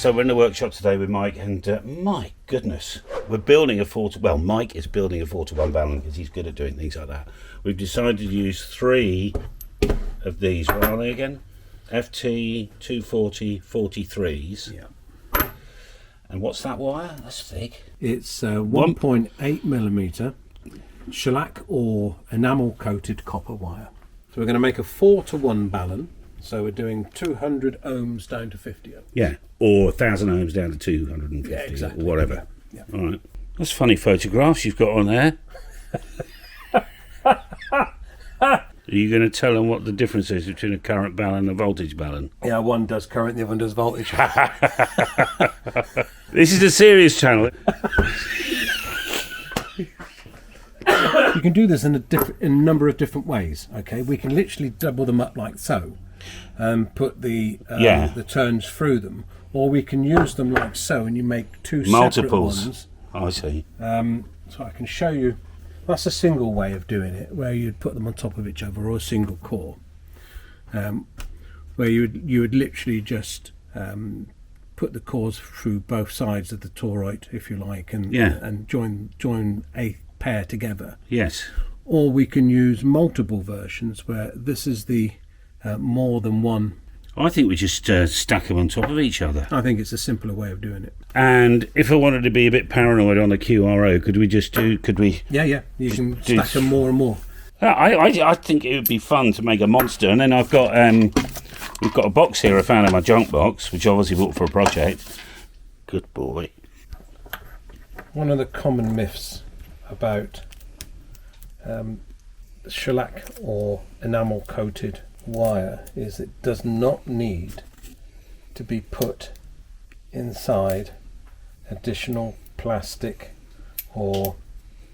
So we're in the workshop today with Mike, and my goodness, we're building a 4 to... Well, Mike is building a 4-to-1 Balun because he's good at doing things like that. We've decided to use 3 of these. What are they again? FT 240 43s. Yeah. And what's that wire? That's thick. It's 1.8 millimetre shellac or enamel coated copper wire. So we're going to make a 4-to-1 Balun. So we're doing 200 ohms down to 50 ohms. Yeah, or 1,000 ohms down to 250, yeah, exactly. Or whatever. Yeah. All right. That's funny photographs you've got on there. Are you going to tell them what the difference is between a current Balun and a voltage Balun? Yeah, one does current, the other one does voltage. This is a serious channel. You can do this in a number of different ways. Okay, we can literally double them up like so, and put the turns through them, or we can use them like so, and you make 2 multiples. Separate ones. I see. So I can show you. That's a single way of doing it, where you'd put them on top of each other, or a single core, where you would literally just put the cores through both sides of the toroid, if you like, and join a pair together. Yes. Or we can use multiple versions where this is the more than one. I think we just stack them on top of each other. I think it's a simpler way of doing it. And if I wanted to be a bit paranoid on the QRO, could we? Yeah. You can stack them more and more. I think it would be fun to make a monster. And then I've got we've got a box here I found in my junk box, which I obviously bought for a project. Good boy. One of the common myths about shellac or enamel coated wire is it does not need to be put inside additional plastic or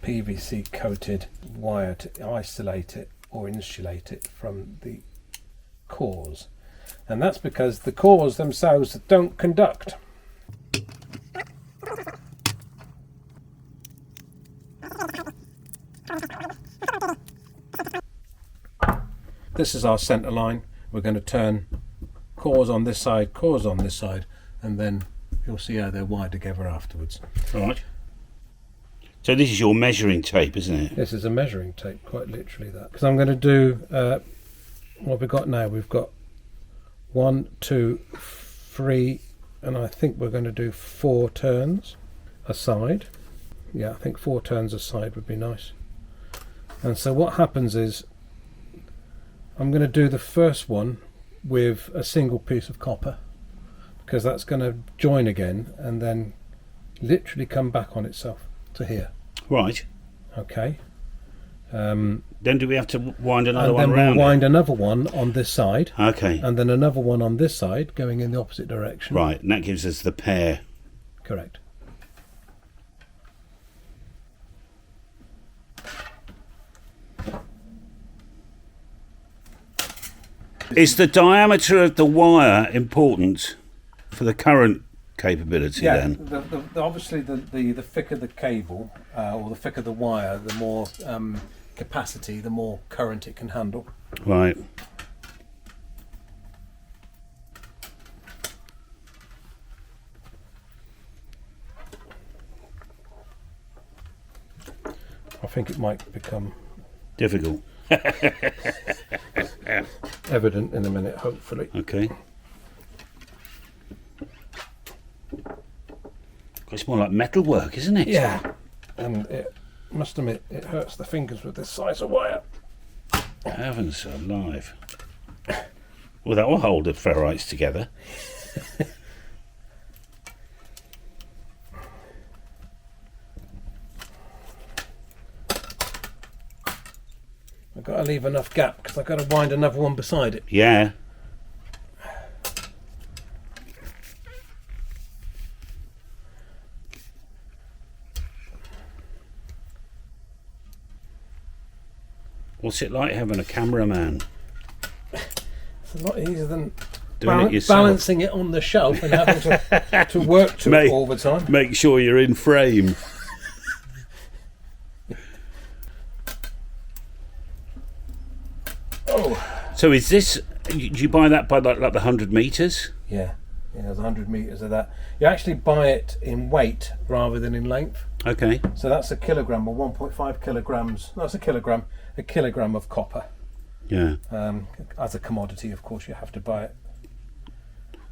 PVC coated wire to isolate it or insulate it from the cores, and that's because the cores themselves don't conduct. This is our centre line. We're going to turn cores on this side, cores on this side, and then you'll see how they're wired together afterwards. All right. So this is your measuring tape, isn't it? This is a measuring tape, quite literally that. Because I'm going to do, what we've got now, we've got 1, 2, 3, and I think we're going to do 4 turns a side. Yeah, I think 4 turns a side would be nice. And so what happens is, I'm going to do the first one with a single piece of copper, because that's going to join again and then literally come back on itself to here. Right. Okay. Then do we have to wind another and one then round? we'll wind another one on this side. Okay. And then another one on this side, going in the opposite direction. Right, and that gives us the pair. Correct. Is the diameter of the wire important for the current capability then? Obviously the thicker the cable or the thicker the wire, the more capacity, the more current it can handle. Right. I think it might become difficult. Evident in a minute, hopefully. Okay. It's more like metal work, isn't it? Yeah. And it must admit, it hurts the fingers with this size of wire. Heavens alive. Well, that will hold the ferrites together. I've got to leave enough gap because I've got to wind another one beside it. Yeah. What's it like having a cameraman? It's a lot easier than doing it yourself. Balancing it on the shelf and having to work to it all the time. Make sure you're in frame. Oh. So is this? Do you buy that by like the 100 meters? Yeah. Yeah, there's 100 metres of that. You actually buy it in weight rather than in length. Okay. So that's a kilogram or 1.5 kilograms. No, it's a kilogram of copper. Yeah. As a commodity, of course, you have to buy it.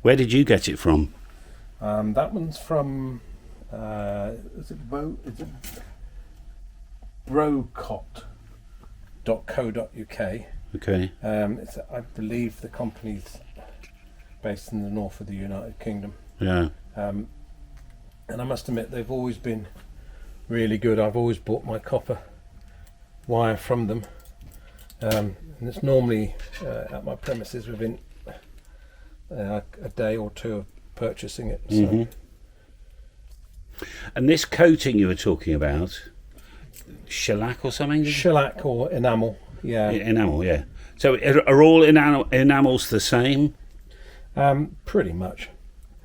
Where did you get it from? That one's from, is it brocot.co.uk. Okay. I believe the company's based in the north of the United Kingdom. Yeah. And I must admit, they've always been really good. I've always bought my copper wire from them. And it's normally at my premises within a day or two of purchasing it. So. Mm-hmm. And this coating you were talking about, shellac or something? Shellac or enamel, yeah. Enamel, yeah. So are all enamels the same? Pretty much.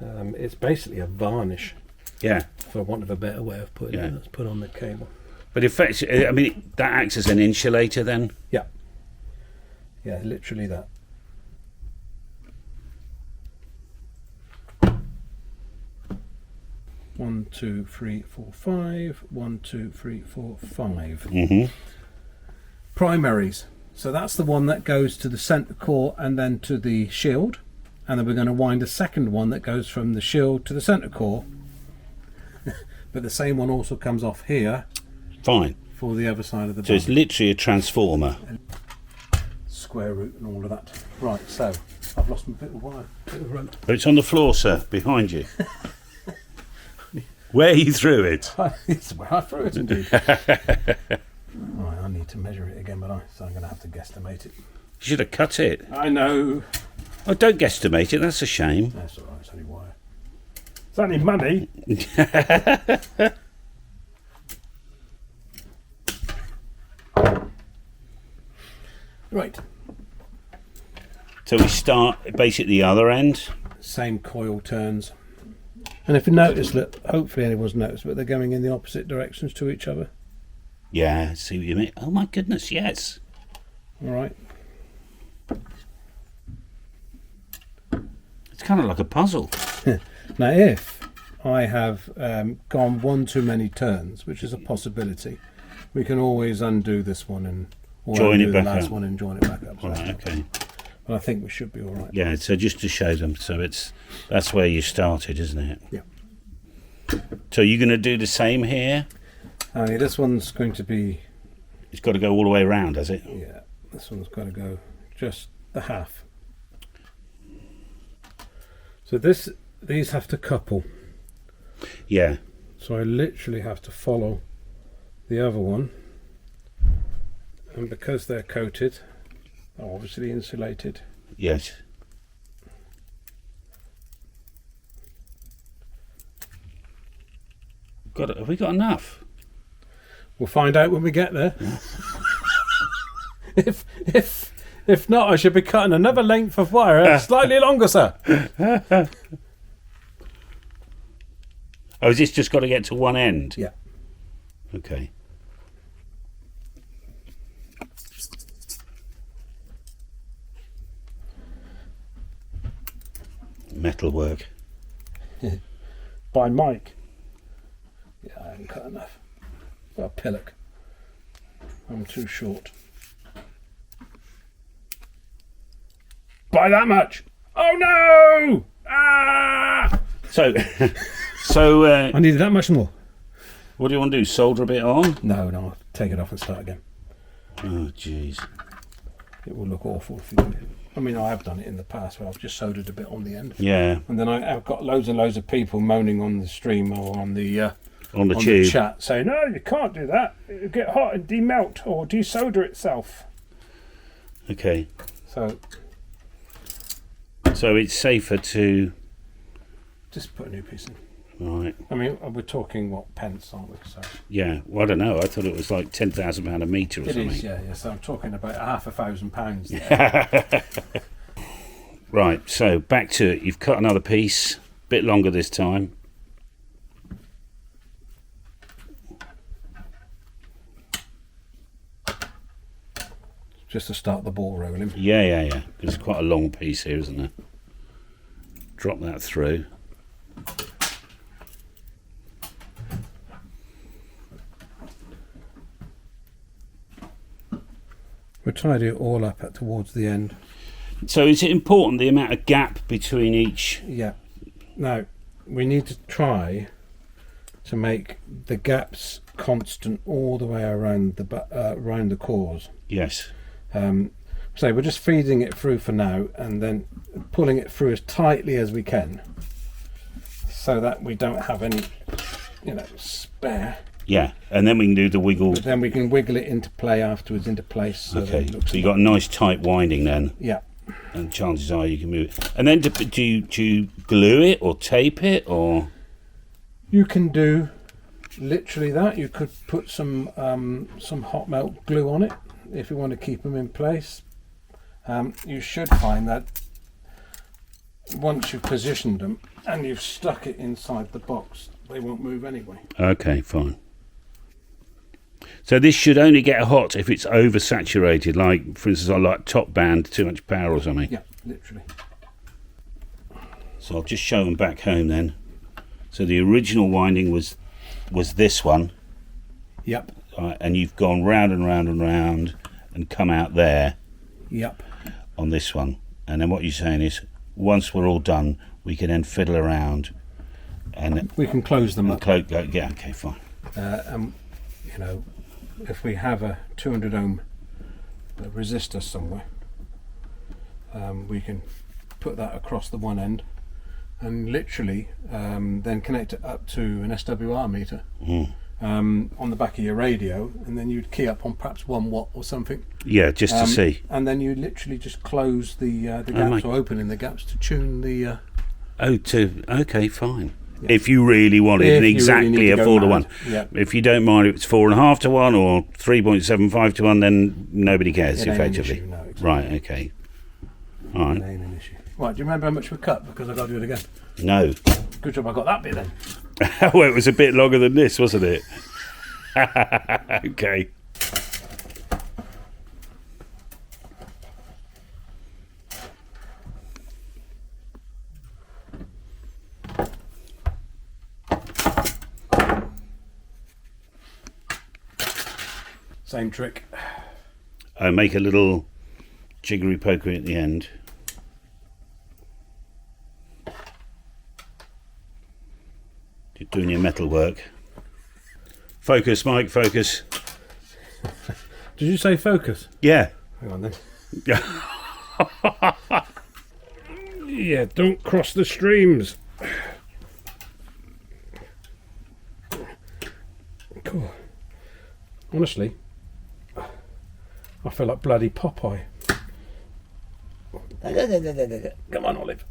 It's basically a varnish. Yeah. For want of a better way of putting it. Let's put on the cable. But effectively, I mean, that acts as an insulator then? Yeah. Yeah, literally that. One, two, three, four, five. 1, 2, 3, 4, 5. Mm-hmm. Primaries. So that's the one that goes to the centre core and then to the shield. And then we're going to wind a second one that goes from the shield to the centre core. But the same one also comes off here. Fine. For the other side of the So it's literally a transformer. Square root and all of that. Right, so I've lost my bit of wire, bit of rope. Oh, it's on the floor, sir, behind you. Where you threw it? It's where I threw it, indeed. Right, I need to measure it again, so I'm going to have to guesstimate it. You should have cut it. I know. Oh, don't guesstimate it, that's a shame. That's all right, it's only wire. It's only money. Right. So we start basically the other end. Same coil turns. And if you notice, look, hopefully anyone's noticed, but they're going in the opposite directions to each other. Yeah, I see what you mean. Oh my goodness, yes. All right. It's kind of like a puzzle. Now, if I have gone one too many turns, which is a possibility, we can always undo this one and join it back the last up. one and join it back up. So Right, okay. But I think we should be all right. Yeah, so just to show them, so that's where you started, isn't it? Yeah. So you're going to do the same here? Only this one's going to be... It's got to go all the way around, has it? Yeah, this one's got to go just the half. So these have to couple. Yeah. So I literally have to follow the other one. And because they're coated, obviously insulated. Yes. Have we got enough? We'll find out when we get there. If not, I should be cutting another length of wire, slightly longer, sir. Oh, has this just got to get to one end? Yeah. Okay. Metalwork. By Mike. Yeah, I haven't cut enough. Got a pillock. I'm too short. By that much. Oh no! Ah! So, I needed that much more. what do you want to do? Solder a bit on? No, I'll take it off and start again. Oh, jeez. It will look awful if you do it. I mean, I have done it in the past where I've just soldered a bit on the end. Yeah. And then I've got loads and loads of people moaning on the stream or on the tube chat saying, no, you can't do that. It'll get hot and demelt or desolder itself. Okay. So it's safer to... just put a new piece in. Right. I mean, we're talking, pence, aren't we? So Yeah. Well, I don't know. I thought it was like £10,000 a metre or something. It is, yeah. So I'm talking about £500 there. Right. So back to it. You've cut another piece. Bit longer this time. Just to start the ball rolling. Yeah. It's quite a long piece here, isn't it? drop that through. We'll tidy it all up towards the end. So is it important the amount of gap between each? Yeah. Now, we need to try to make the gaps constant all the way around the cores. Yes. So we're just feeding it through for now, and then pulling it through as tightly as we can, so that we don't have any, spare. Yeah, and then we can do the wiggle. But then we can wiggle it into play afterwards, into place. So Okay, so you got a nice tight winding then. Yeah. And chances are you can move it. And then do you glue it or tape it or? You can do literally that. You could put some hot melt glue on it if you want to keep them in place. You should find that once you've positioned them and you've stuck it inside the box, they won't move anyway. Okay, fine. So this should only get hot if it's oversaturated, like, for instance, I like top band, too much power or something. Yeah, literally. So I'll just show them back home then. So the original winding was this one. Yep. And you've gone round and round and round and come out there. Yep. On this one. And then what you're saying is, once we're all done, we can then fiddle around and we can close them up. Yeah, okay, fine. If we have a 200 ohm resistor somewhere, we can put that across the one end and literally then connect it up to an SWR meter on the back of your radio, and then you'd key up on perhaps 1 watt or something. Yeah, just to see. And then you literally just close the gaps or open in the gaps to tune the. Okay, fine. Yeah. If you really wanted exactly a 4 to 1. Yeah. If you don't mind if it's 4.5 to 1 or 3.75 to 1, then nobody cares, effectively. Issue, no, exactly. Right, okay. All right. It ain't an issue. Right, do you remember how much we cut? Because I've got to do it again. No. Good job I got that bit then. Well, it was a bit longer than this, wasn't it? Okay. Same trick. I make a little jiggery pokery at the end. You're doing your metal work. Focus, Mike, focus. Did you say focus? Yeah. Hang on then. Yeah, don't cross the streams. Cool. Honestly, I feel like bloody Popeye. Come on, Olive.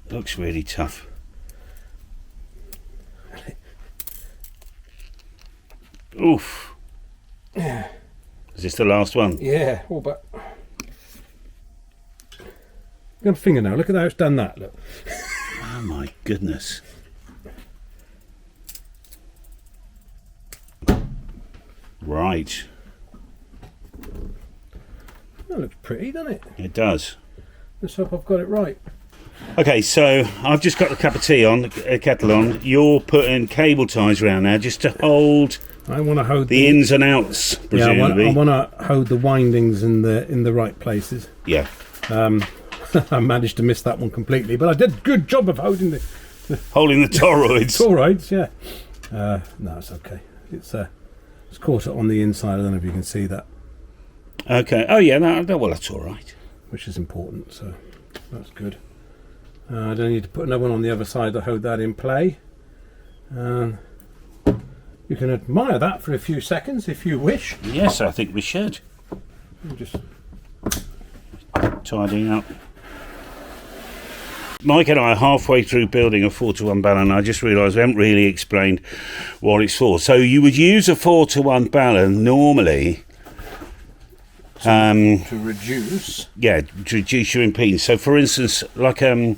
Looks really tough. Oof. Yeah. Is this the last one? Yeah, all but. Got a fingernail. Look at how it's done that. Look. Oh my goodness. Right. That looks pretty, doesn't it? It does. Let's hope I've got it right. Okay, so I've just got the cup of tea on, the kettle on. You're putting cable ties around there just to hold. I want to hold the ins and outs, presumably. Yeah, I want to hold the windings in the right places. Yeah. I managed to miss that one completely, but I did a good job of holding the toroids. Toroids, yeah. No, it's okay. It's caught it on the inside. I don't know if you can see that. Okay. Oh yeah. No, well, that's all right. Which is important, so that's good. I don't need to put another one on the other side to hold that in play. You can admire that for a few seconds if you wish. Yes, I think we should. Just tidying up. Mike and I are halfway through building a 4 to 1 Balun. I just realised we haven't really explained what it's for. So you would use a 4 to 1 Balun normally to reduce. Yeah, to reduce your impedance. So for instance, like a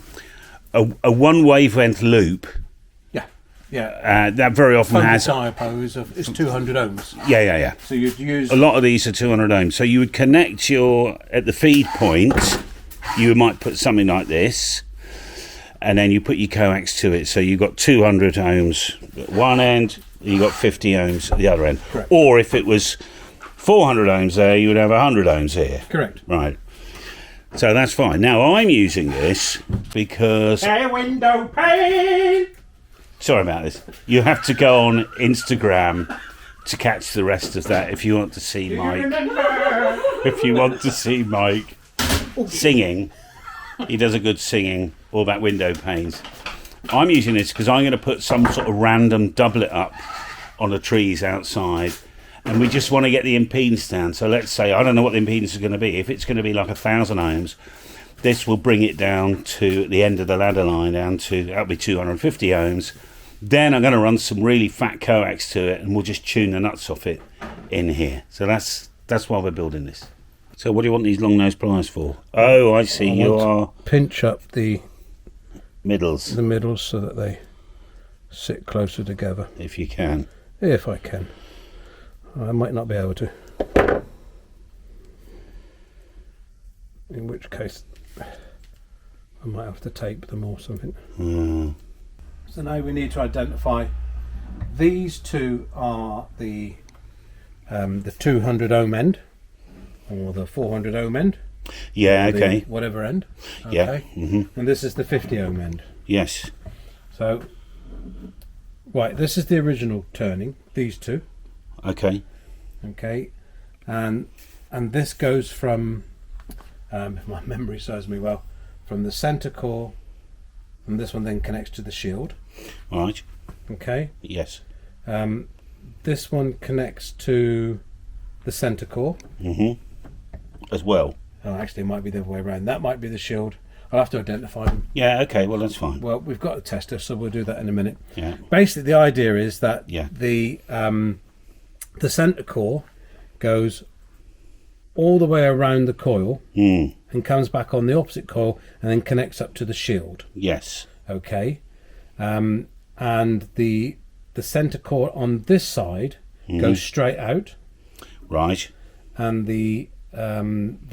one wavelength loop. Yeah. That very often has diapose is 200 ohms. Yeah. So you'd use a lot of these are 200 ohms. So you would connect at the feed point. you might put something like this, and then you put your coax to it. So you've got 200 ohms at one end, you've got 50 ohms at the other end. Correct. Or if it was 400 ohms there, you would have 100 ohms here. Correct. Right. So that's fine. Now I'm using this because... A window pane! Sorry about this. You have to go on Instagram to catch the rest of that if you want to see Mike. If you want to see Mike singing, he does a good singing, all about window panes. I'm using this because I'm going to put some sort of random doublet up on the trees outside, and we just want to get the impedance down. So let's say, I don't know what the impedance is going to be. If it's going to be like 1,000 ohms, this will bring it down to the end of the ladder line, down to, that'll be 250 ohms. Then I'm going to run some really fat coax to it, and we'll just tune the nuts off it in here. So that's why we're building this. So what do you want these long nose pliers for? Oh, I see. You are pinch up the middles, so that they sit closer together. if you can. If I can. I might not be able to. In which case, I might have to tape them or something. So now we need to identify. These two are the 200 ohm end, or the 400 ohm end. Yeah. Okay. Whatever end. Okay. Yeah. And this is the 50 ohm end. Yes. So, right, this is the original turning. These two. Okay. Okay, and this goes from, if my memory serves me well, from the centre core, and this one then connects to the shield. All right. Okay. Yes. This one connects to the centre core. As well. Oh, actually, it might be the other way around. That might be the shield. I'll have to identify them. Yeah. Okay. Well, that's fine. Well, we've got a tester, so we'll do that in a minute. Yeah. Basically, the idea is that Yeah. the centre core goes all the way around the coil and comes back on the opposite coil and then connects up to the shield. Yes. Okay, and the centre core on this side goes straight out, Right. and the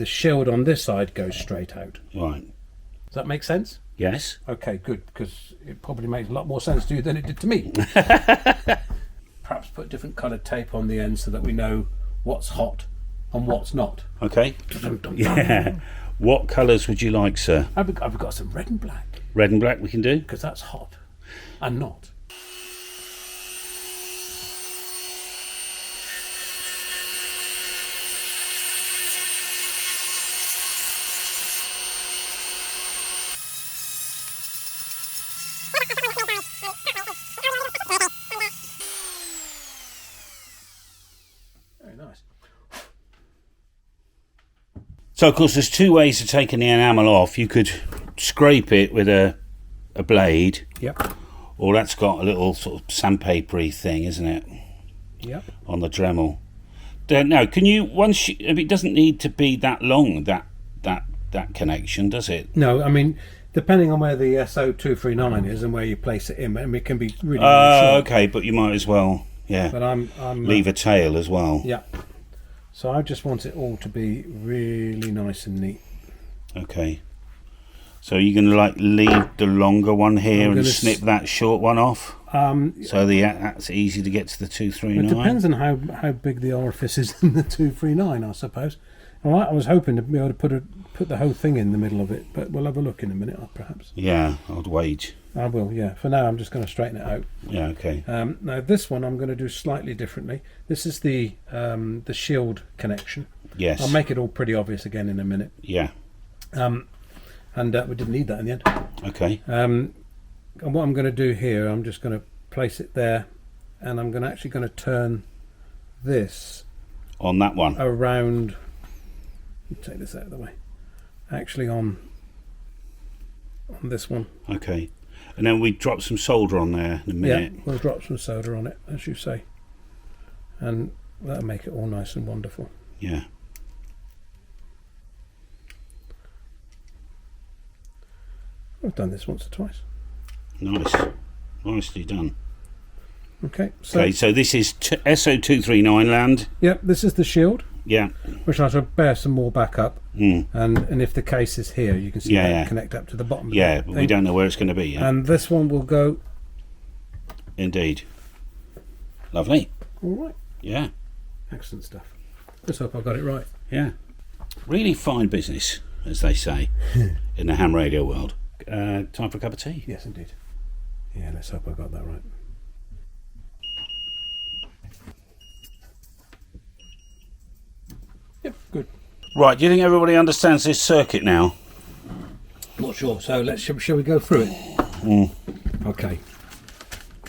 shield on this side goes straight out. Right. Does that make sense? Yes. Okay, good, because it probably makes a lot more sense to you than it did to me. Perhaps put different coloured tape on the end so that we know what's hot and what's not. Okay. Yeah. What colours would you like, sir? I've got some red and black, Red and black we can do? because that's hot and not. Very nice. So, of course, there's two ways of taking the enamel off. You could scrape it with a blade, Yep. or that's got a little sort of sandpapery thing, isn't it, Yep. on the Dremel. Now, can you, it doesn't need to be that long, that connection, does it? No, I mean, depending on where the SO239 is and where you place it in, I mean, it can be really, really short. Okay, but you might as well, But I'm leave a tail as well. Yeah. So I just want it all to be really nice and neat. Okay. So you're going to like leave the longer one here I'm and gonna snip that short one off? So that's easy to get to the It 239? depends on how big the orifice is in the 239, I suppose. All right, I was hoping to be able to put the whole thing in the middle of it, but we'll have a look in a minute, perhaps. Yeah, I'd wait. I will, yeah. For now, I'm just going to straighten it out. Yeah, okay. Now, this one I'm going to do slightly differently. This is the shield connection. Yes. I'll make it all pretty obvious again in a minute. Yeah. And we didn't need that in the end. Okay. And what I'm going to do here, I'm just going to place it there, and I'm actually going to turn this On that one? around. Take this out of the way. Actually, on this one. Okay. And then we drop some solder on there in a minute. Yeah, we'll drop some soda on it, as you say, and that'll make it all nice and wonderful. Yeah. I've done this once or twice. Nice. Nicely done. Okay, so Okay, so this is SO239 land. yep, this is the shield. Yeah. which I shall bear some more back up. Mm. And if the case is here, you can see that connect up to the bottom. Yeah, of the but thing. we don't know where it's going to be yet. And this one will go. Indeed. Lovely. All right. Yeah. Excellent stuff. Let's hope I got it right. Yeah. Really fine business, as they say, in the ham radio world. Time for a cup of tea. Yes, indeed. Yeah, let's hope I got that right. Yep, good. Right, do you think everybody understands this circuit now? Not sure. So shall we go through it? Mm. Okay.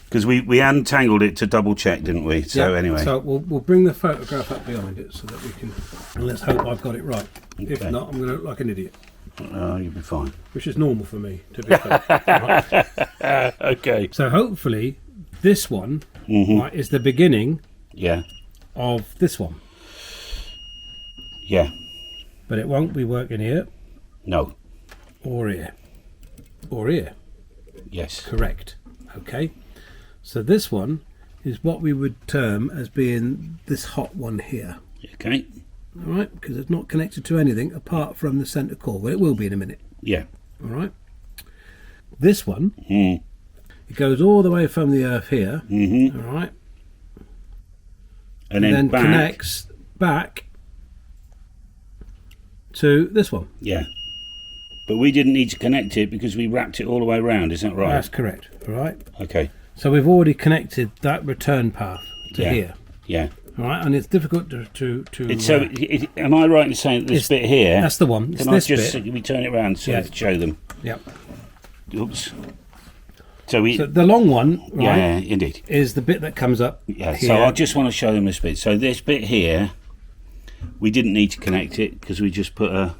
Because we untangled it to double check, didn't we? So anyway. So we'll bring the photograph up behind it so that we can. And let's hope I've got it right. Okay. If not, I'm going to look like an idiot. You'll be fine. Which is normal for me, to be fair. Right. Okay. So hopefully this one right, is the beginning Yeah. of this one. Yeah. But it won't be working here No. or here. Or here. Yes. Correct. Okay. So this one is what we would term as being this hot one here. Okay. All right, because it's not connected to anything apart from the centre core. Well, it will be in a minute. Yeah. All right. This one, Mm. it goes all the way from the earth here. Mm-hmm. All right. And then back. Connects back to this one. Yeah. But we didn't need to connect it because we wrapped it all the way around. Is that right? That's correct. All right. Okay. So we've already connected that return path to here. Yeah. All right, and it's difficult to It's so. Am I right in saying that this bit here? That's the one. It's Can this I just bit. we turn it around so Yeah. to show them? Yep. Oops. So we. So the long one, right, yeah, indeed. is the bit that comes up. Yeah. here. So I just want to show them this bit. So this bit here, we didn't need to connect it because we just put a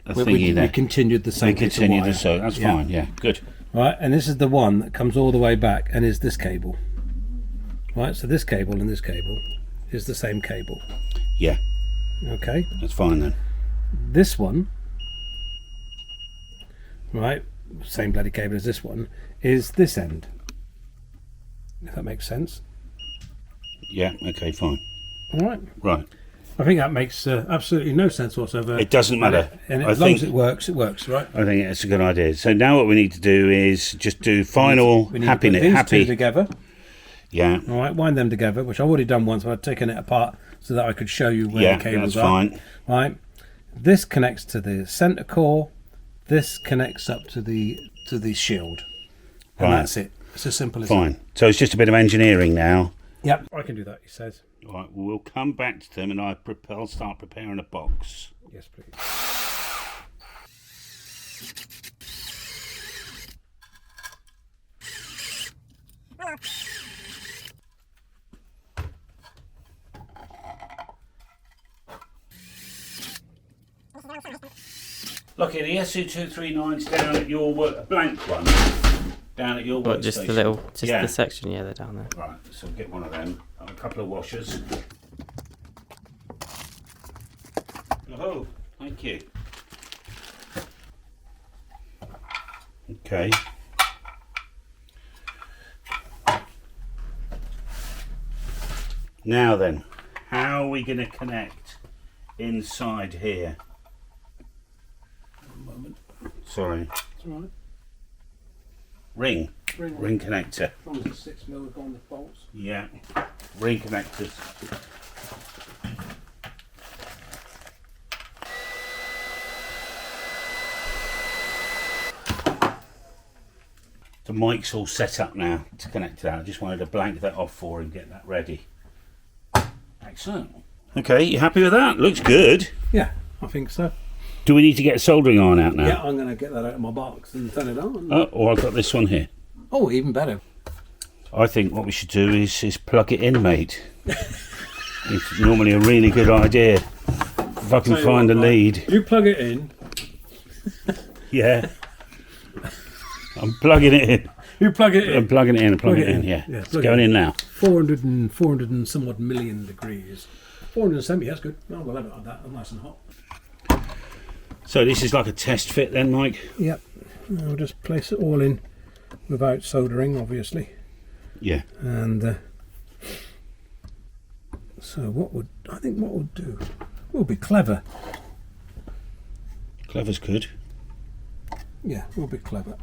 thingy there. We continued the same. We continued wire. the so that's fine. Yeah, good. Right, and this is the one that comes all the way back and is this cable. Right, so this cable and this cable is the same cable. Yeah, Okay. that's fine then. This one, right, same bloody cable as this one, is this end. If that makes sense. Yeah. Okay. Fine. All right. Right. I think that makes absolutely no sense whatsoever. It doesn't matter. And I as long think as it works, right? I think it's a good idea. So now what we need to do is just do final We need to put these happy. two together. Yeah. All right, wind them together, which I've already done once. I've taken it apart so that I could show you where Yeah, the cables that's are. fine. Right, this connects to the centre core. This connects up to the shield, and Right. that's it. It's as simple as that. Fine. So it's just a bit of engineering now. Yep, I can do that. He says. All right. We'll come back to them, and I'll start preparing a box. Yes, please. Lucky the SU239's down at your work, a blank one. Down at your What, just the workstation. little, just Yeah. the section, yeah, they're down there. Right, so we'll get one of them. A couple of washers. Oh, thank you. Okay. Now then, how are we going to connect inside here? One moment. Sorry. It's all right. Ring connector. As long as it's 6 mil on the bolts. Yeah. Ring connectors. The mic's all set up now to connect to that. I just wanted to blank that off for him, get that ready. Excellent. Okay, you happy with that? Looks good. Yeah, I think so. Do we need to get a soldering iron out now? Yeah, I'm going to get that out of my box and turn it on. Oh, or I've got this one here. Oh, even better. I think what we should do is plug it in, mate. It's normally a really good idea. If I can Tell you find what, a right, lead. You plug it in. Yeah. I'm plugging it in. You plug it in. I'm plugging it in. I'm plugging it in. Yeah. Yeah, It's plug going it in now. 400 and some odd million degrees. 470, that's good. No, we'll have it like that. I'm nice and hot. So this is like a test fit then, Mike? Yep. I'll just place it all in without soldering, obviously. Yeah. And so what we'll do, We'll be clever. Clever's good. Yeah, we'll be clever.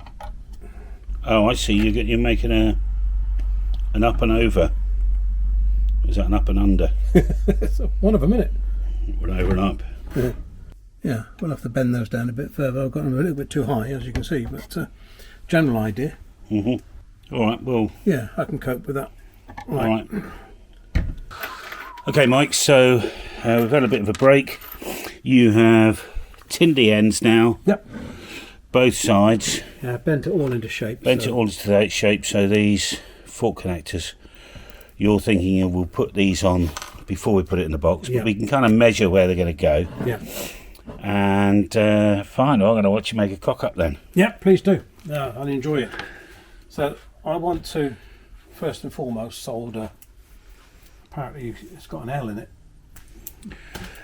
Oh, I see. You're making an up and over. Is that an up and under? It's one of a minute. An over and up. Yeah, we'll have to bend those down a bit further. I've got them a little bit too high, as you can see, but general idea. All right, well... Yeah, I can cope with that. Right. All right. Okay, Mike, so we've had a bit of a break. You have tinned the ends now. Yep. Both sides. Yeah, bent it all into shape. Bent it all into that shape, so these fork connectors, you're thinking we'll put these on before we put it in the box, but we can kind of measure where they're going to go. Yeah. And fine, I'm going to watch you make a cock up then. Yeah, please do. Yeah, I'll enjoy it. So I want to, first and foremost, solder. Apparently it's got an L in it.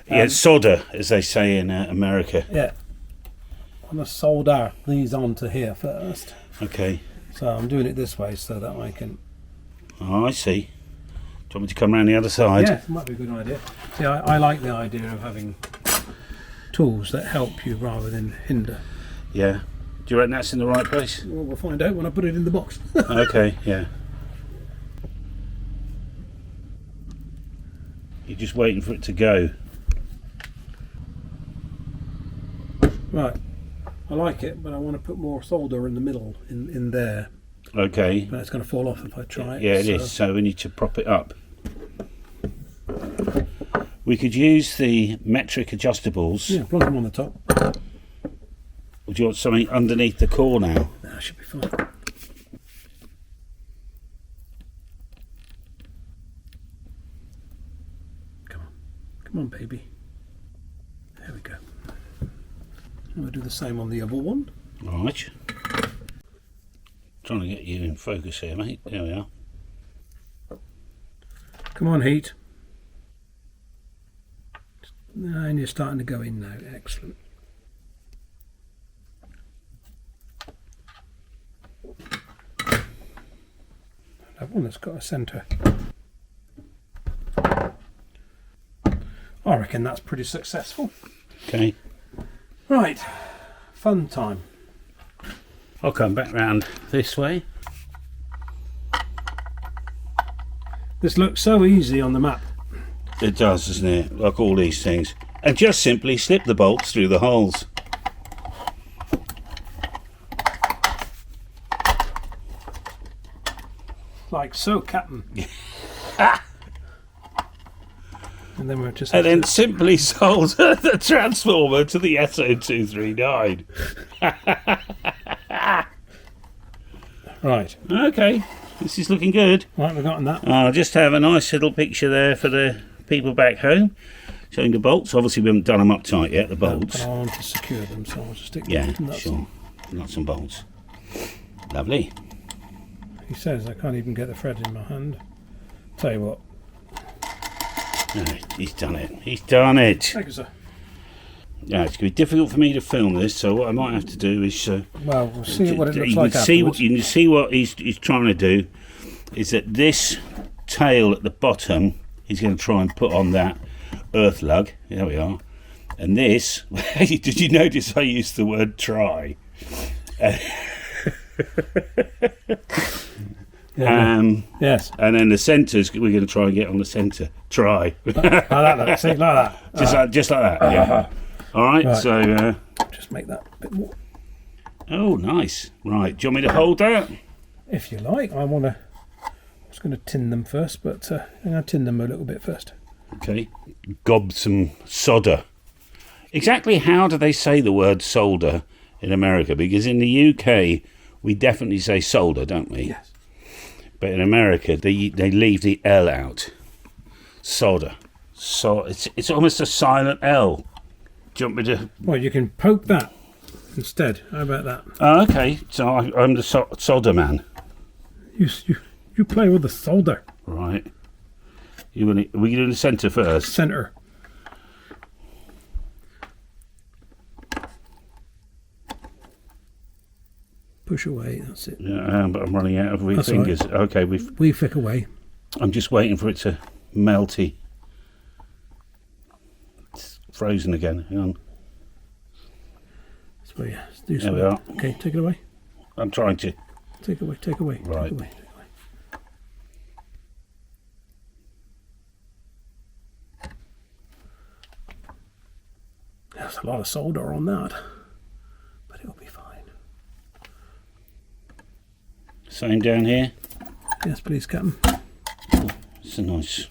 Yeah, it's solder, as they say in America. Yeah. I'm going to solder these onto here first. Okay. So I'm doing it this way so that I can... Oh, I see. Do you want me to come around the other side? Yeah, it might be a good idea. See, I like the idea of having tools that help you rather than hinder. Yeah. Do you reckon that's in the right place? Well, we'll find out when I put it in the box. Okay, yeah. You're just waiting for it to go. Right. I like it, but I want to put more solder in the middle, in there. Okay. But it's going to fall off if I try it. Yeah, it is. So we need to prop it up. We could use the metric adjustables. Yeah, plug them on the top. Or do you want something underneath the core now? That should be fine. Come on. Come on, baby. There we go. We'll do the same on the other one. Right. Trying to get you in focus here, mate. There we are. Come on, heat. And you're starting to go in now. Excellent. That one that's got a centre. I reckon that's pretty successful. Okay. Right, fun time. I'll come back round this way. This looks so easy on the map. It does, doesn't it? Like all these things. And just simply slip the bolts through the holes. Like so, Captain. And then we're just... And then simply solder the transformer to the SO239. Right. Okay, this is looking good. Right, we've gotten that. I'll just have a nice little picture there for the people back home, showing the bolts. Obviously we haven't done them up tight yet, the bolts. But I want to secure them, so I'll just stick them Yeah, in nuts. sure. Nuts and bolts. Lovely. He says I can't even get the thread in my hand. Tell you what. Oh, he's done it. He's done it. Thank you, sir. Yeah, it's going to be difficult for me to film this, so what I might have to do is... Well, we'll see what it looks you like can see, afterwards. you can see what he's trying to do is that this tail at the bottom he's going to try and put on that earth lug. There we are. And this, did you notice I used the word try? Yes. And then the centres, we're going to try and get on the centre. Try. Like that. See, like that. Just like that, yeah. All right, so... just make that a bit more. Oh, nice. Right, do you want me to hold that? If you like. I was going to tin them first, but I'm going to tin them a little bit first. Okay. Gob some solder. Exactly how do they say the word solder in America? Because in the UK, we definitely say solder, don't we? Yes. But in America, they leave the L out. Solder. So it's almost a silent L. Do you want me to... Well, you can poke that instead. How about that? Oh, okay. So I'm the solder man. You play with the solder. Right. Are we doing the centre first? Centre. Push away. That's it. Yeah, but I'm running out of wee fingers. Right. Okay, we flick away. I'm just waiting for it to melty. It's frozen again. Hang on. So yeah, let's do There we something. are. Okay, take it away. I'm trying to. Take away. Take away. Right. Take away. Take away. There's a lot of solder on that, but it'll be fine. Same down here. Yes, please, Captain. It's a nice.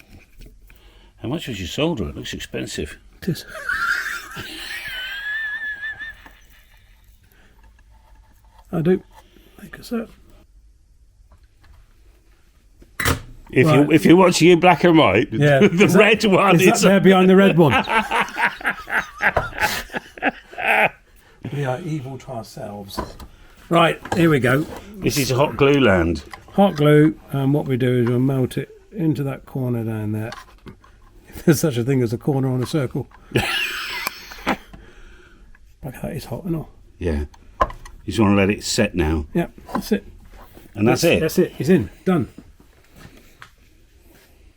How much was your solder? It looks expensive. It is. I do. Like I said. If you're watching in black and white, Yeah. the red one Is that there behind the red one? We are evil to ourselves. Right, here we go. This is hot glue land. Hot glue, and what we do is we'll melt it into that corner down there. If there's such a thing as a corner on a circle. Like that is hot and all. Yeah. You just want to let it set now. Yep, that's it. And that's it. That's it. It's in. Done.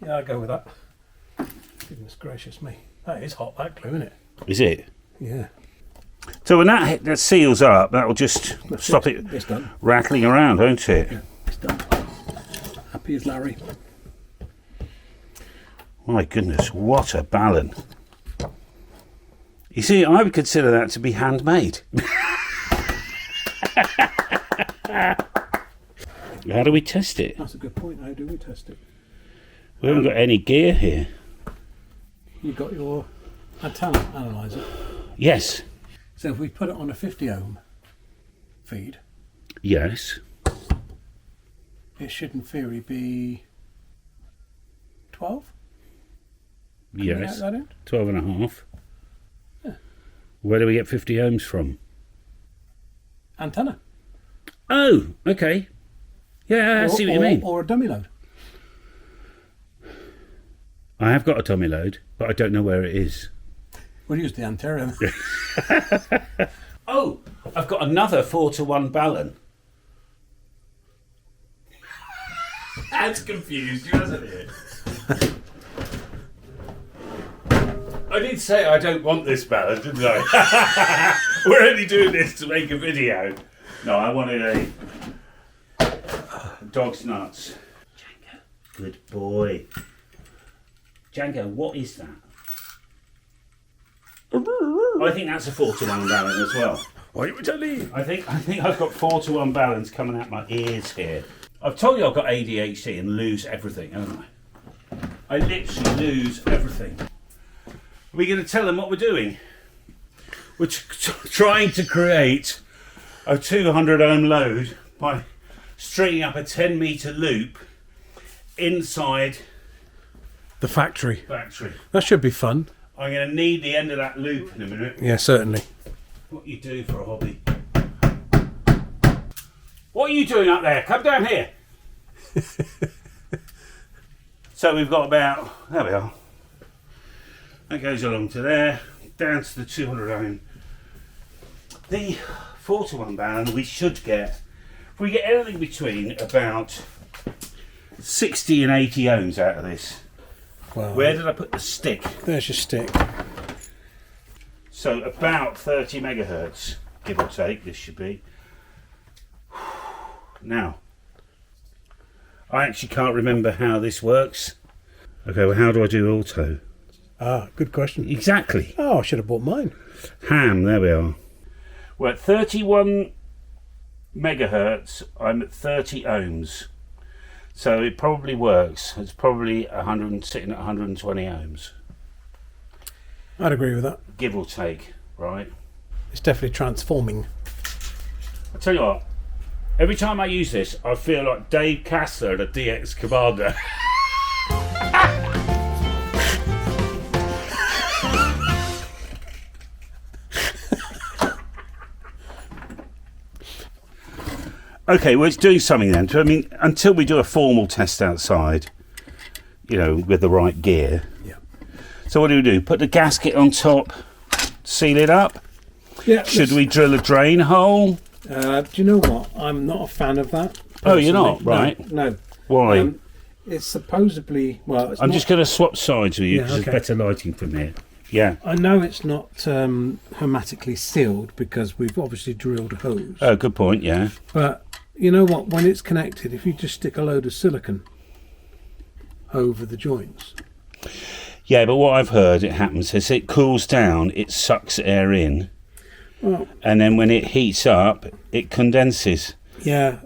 Yeah, I'll go with that. Goodness gracious me. That is hot, that glue, isn't it? Is it? Yeah. So when that seals up, that will just stop it It's done. rattling around, won't it? Yeah, it's done. Happy as Larry. My goodness, what a Balun. You see, I would consider that to be handmade. How do we test it? That's a good point. How do we test it? We haven't got any gear here. You've got your antenna analyzer. Yes. So if we put it on a 50 ohm feed, Yes. it should in theory be 12? Can you Yes. get that in? 12 and a half. Yeah. Where do we get 50 ohms from? Antenna. Oh, okay. Yeah, I see what you mean. Or a dummy load. I have got a tummy load, but I don't know where it is. We'll use the antenna. Oh, I've got another 4-to-1 Balun. That's confused you, hasn't it? I did say I don't want this Balun, didn't I? We're only doing this to make a video. No, I wanted a dog's nuts. Django, good boy. Django, what is that? I think that's a 4-to-1 Balun as well. What you tell me? I think I've got 4-to-1 Baluns coming out my ears here. I've told you I've got ADHD and lose everything, haven't I? I literally lose everything. Are we going to tell them what we're doing? We're trying to create a 200 ohm load by stringing up a 10-metre loop inside The factory. factory. That should be fun. I'm going to need the end of that loop in a minute. Yeah, certainly. What you do for a hobby. What are you doing up there? Come down here. So we've got about, there we are. That goes along to there, down to the 200 ohm. The 4-to-1 Balun we should get, if we get anything between about 60 and 80 ohms out of this. Wow. Where did I put the stick? There's your stick. So about 30 megahertz, give or take, this should be. Now, I actually can't remember how this works. Okay, well, how do I do auto? Ah, good question. Exactly. Oh, I should have bought mine. Ham, there we are. We're at 31 megahertz, I'm at 30 ohms. So it probably works. It's probably sitting at 120 ohms. I'd agree with that. Give or take, right? It's definitely transforming. I tell you what, every time I use this, I feel like Dave Castler, the DX Commander. Okay, well, it's doing something then. I mean, until we do a formal test outside, you know, with the right gear. Yeah. So what do? Put the gasket on top, seal it up? Yeah. Should we drill a drain hole? Do you know what? I'm not a fan of that. Oh, you're not? personally. Right. No. Why? It's supposedly, well, it's I'm not, just going to swap sides with you Yeah, because okay. there's better lighting from here. Yeah. I know it's not hermetically sealed because we've obviously drilled holes. Oh, good point. Yeah. But you know what? When it's connected, if you just stick a load of silicone over the joints. Yeah, but what I've heard it happens is it cools down, it sucks air in, Well, and then when it heats up, it condenses. yeah,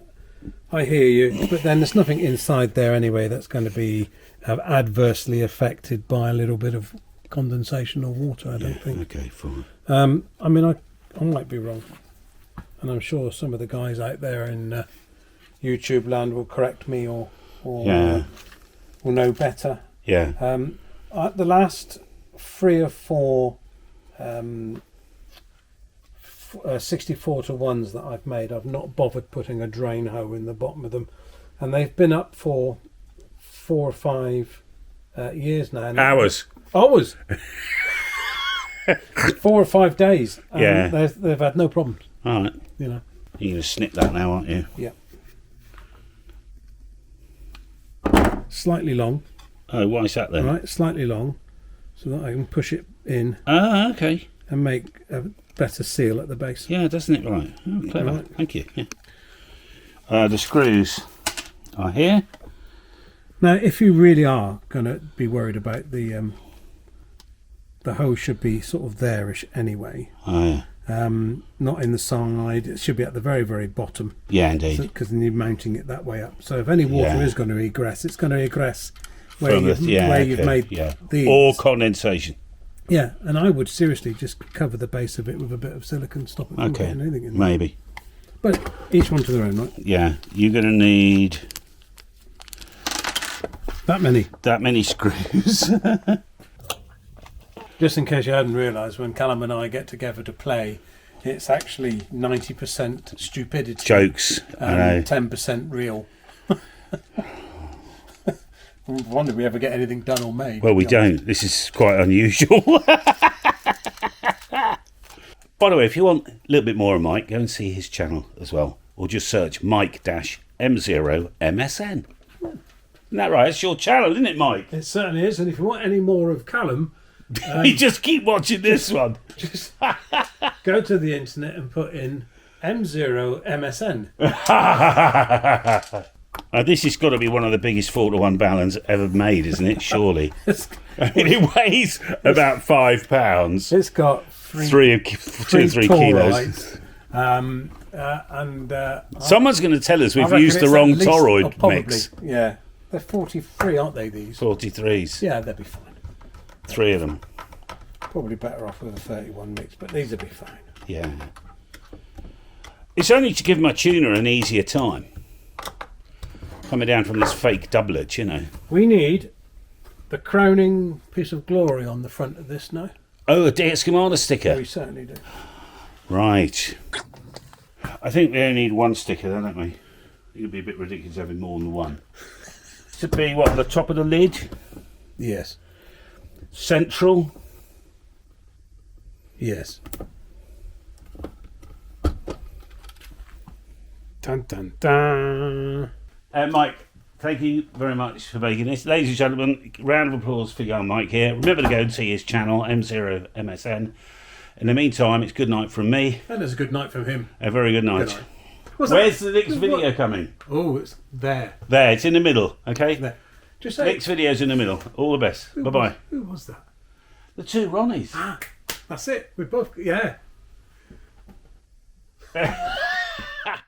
I hear you. But then there's nothing inside there anyway that's going to be adversely affected by a little bit of condensation or water, I don't think. Okay, fine. I mean, I might be wrong. And I'm sure some of the guys out there in YouTube land will correct me or will know better. Yeah. The last 3 or 4 64 to 1s that I've made, I've not bothered putting a drain hoe in the bottom of them, and they've been up for 4 or 5 years now. Hours. 4 or 5 days. And Yeah. they've had no problems. All right. You know. You're going to snip that now, aren't you? Yeah. Slightly long. Oh, why is that then? Right, slightly long, so that I can push it in Ah, okay. and make a better seal at the base. Yeah, doesn't it? Right. Oh, clever. Right. Thank you. Yeah. The screws are here. Now, if you really are going to be worried about the hose should be sort of there-ish anyway. Oh, yeah. Not in the side. It should be at the very, very bottom. Yeah, indeed. Because then you're mounting it that way up. So if any water Yeah. is going to egress, it's going to egress where From you've, you've made these. Or condensation. Yeah, and I would seriously just cover the base of it with a bit of silicone, stop it from Okay, getting anything in there. maybe. But each one to their own, right? Yeah, you're going to need That many. that many screws. Just in case you hadn't realised, when Callum and I get together to play, it's actually 90% stupidity. Jokes. I know. And 10% real. I wonder if we ever get anything done or made. Well, we don't. This is quite unusual. By the way, if you want a little bit more of Mike, go and see his channel as well. Or just search Mike-M0MSN. Isn't that right? It's your channel, isn't it, Mike? It certainly is. And if you want any more of Callum, You just keep watching this one. just go to the internet and put in M0MSN. This has got to be one of the biggest 4-to-1 Baluns ever made, isn't it? Surely. I mean, it weighs about £5. It's got 2 or 3 kilos. toroids. Someone's going to tell us I we've reckon used the it's wrong at least- toroid probably, mix. Yeah. They're 43, aren't they, these? 43s. Yeah, they'll be fine. 3 of them. Probably better off with a 31 mix, but these will be fine. Yeah. It's only to give my tuner an easier time. Coming down from this fake doublet, you know. We need the crowning piece of glory on the front of this now. Oh, a DS Commander sticker. We certainly do. Right. I think we only need 1 sticker, don't we? It would be a bit ridiculous having more than 1. To be, what, on the top of the lid? Yes. Central. Yes. Dun dun dun. Mike, thank you very much for making this. Ladies and gentlemen, round of applause for young Mike here. Remember to go and see his channel, M0MSN. In the meantime, it's good night from me. And it's a good night from him. A very good night. Good night. What's Where's that? the next video coming? Oh, it's there. There, it's in the middle, okay? There. Just say. Next video's in the middle. All the best. Bye-bye. Who was that? The 2 Ronnies. That's it. We both. Yeah.